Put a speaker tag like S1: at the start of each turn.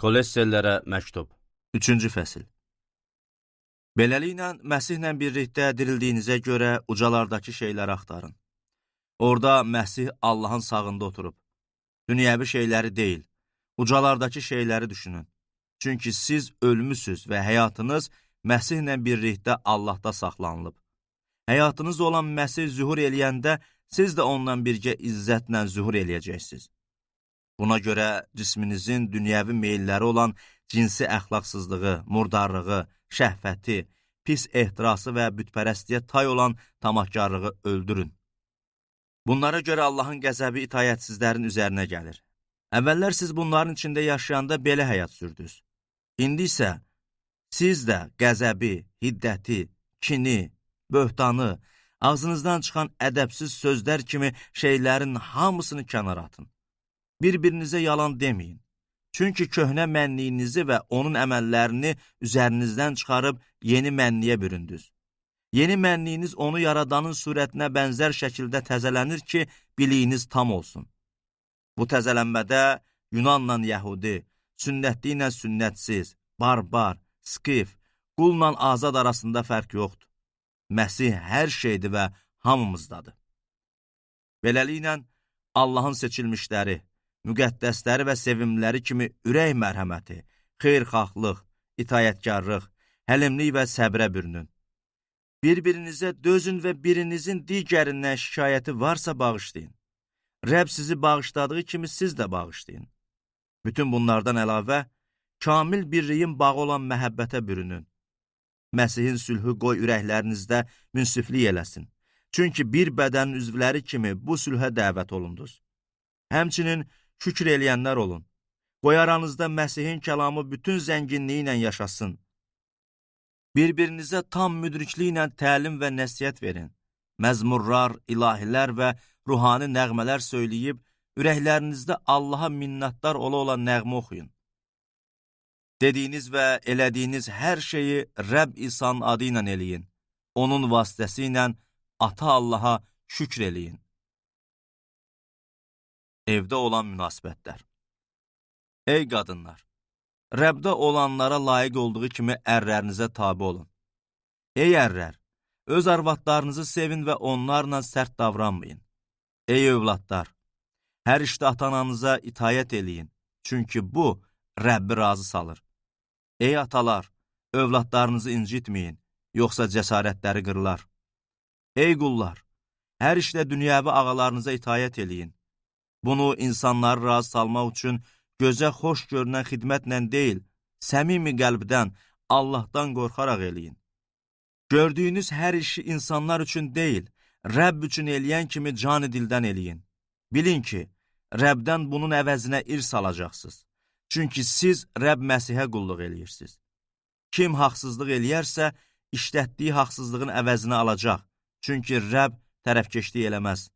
S1: Kolessellərə məktub.
S2: 3-cü fəsil. Beləliklə, Məsihlə birlikdə dirildiyinizə görə ucalardakı şeyləri axtarın. Orada Məsih Allahın sağında oturub. Dünyəvi şeyləri deyil, ucalardakı şeyləri düşünün. Çünki siz ölmüsüz və həyatınız Məsihlə birlikdə Allahda saxlanılıb. Həyatınız olan Məsih zühur eləyəndə, siz də ondan birgə izzətlə zühur eləyəcəksiniz. Buna görə cisminizin dünyəvi meyilləri olan cinsi əxlaqsızlığı, murdarlığı, şəhvəti, pis ehtirası və bütpərəstliyə tay olan tamahkarlığı öldürün. Bunlara görə Allahın qəzəbi itayətsizlərin üzərinə gəlir. Əvvəllər siz bunların içində yaşayanda belə həyat sürdünüz. İndi isə siz də qəzəbi, hiddəti, kini, böhtanı, ağzınızdan çıxan ədəbsiz sözlər kimi şeylərin hamısını kənara atın. Bir-birinizə yalan deməyin. Çünki köhnə mənliyinizi və onun əməllərini üzərinizdən çıxarıb yeni mənliyə büründünüz. Yeni mənliyiniz onu yaradanın surətinə bənzər şəkildə təzələnir ki, biliyiniz tam olsun. Bu təzələnmədə Yunanla Yəhudi, sünnətli ilə sünnətsiz, barbar, skif, qulla azad arasında fərq yoxdur. Məsih hər şeydir və hamımızdadır. Beləliklə, Allahın seçilmişləri, müqəddəsləri və sevimliləri kimi ürək mərhəməti, xeyirxahlıq, itayətkarlıq, həlimlik və səbrə bürünün. Bir-birinizə dözün və birinizin digərindən şikayəti varsa bağışlayın. Rəbb sizi bağışladığı kimi siz də bağışlayın. Bütün bunlardan əlavə, kamil birliyin bağı olan məhəbbətə bürünün. Məsihin sülhü qoy ürəklərinizdə münsiflik eləsin. Çünki bir bədənin üzvləri kimi bu sülhə dəvət olundunuz. Həmçinin şükür eləyənlər olun. Qoy aranızda Məsihin kəlamı bütün zənginliyi ilə yaşasın. Bir-birinizə tam müdrikliklə təlim və nəsihət verin. Məzmurlar, ilahilər və ruhani nəğmələr söyləyib, ürəklərinizdə Allaha minnətdar ola nəğmə oxuyun. Dediyiniz və elədiyiniz hər şeyi Rəbb İsa'nın adı ilə eləyin. Onun vasitəsi ilə Ata Allaha şükr eləyin. Evdə olan münasibətlər. Ey qadınlar! Rəbdə olanlara layiq olduğu kimi ərlərinizə tabi olun. Ey ərlər! Öz arvadlarınızı sevin və onlarla sərt davranmayın. Ey övladlar! Hər işdə ata-ananıza itayət eləyin. Çünki bu, Rəbbi razı salır. Ey atalar! Övladlarınızı incitməyin, yoxsa cəsarətləri qırılar. Ey qullar! Hər işdə dünyəvi ağalarınıza itayət eləyin. Bunu insanları razı salmaq üçün gözə xoş görünən xidmətlə deyil, səmimi qəlbdən, Allahdan qorxaraq eləyin. Gördüyünüz hər işi insanlar üçün deyil, Rəbb üçün eləyən kimi can-ı dildən eləyin. Bilin ki, Rəbdən bunun əvəzinə irs alacaqsınız. Çünki siz Rəbb Məsihə qulluq eləyirsiniz. Kim haqsızlıq eləyərsə, işlətdiyi haqsızlığın əvəzini alacaq. Çünki Rəbb tərəfkeşlik eləməz.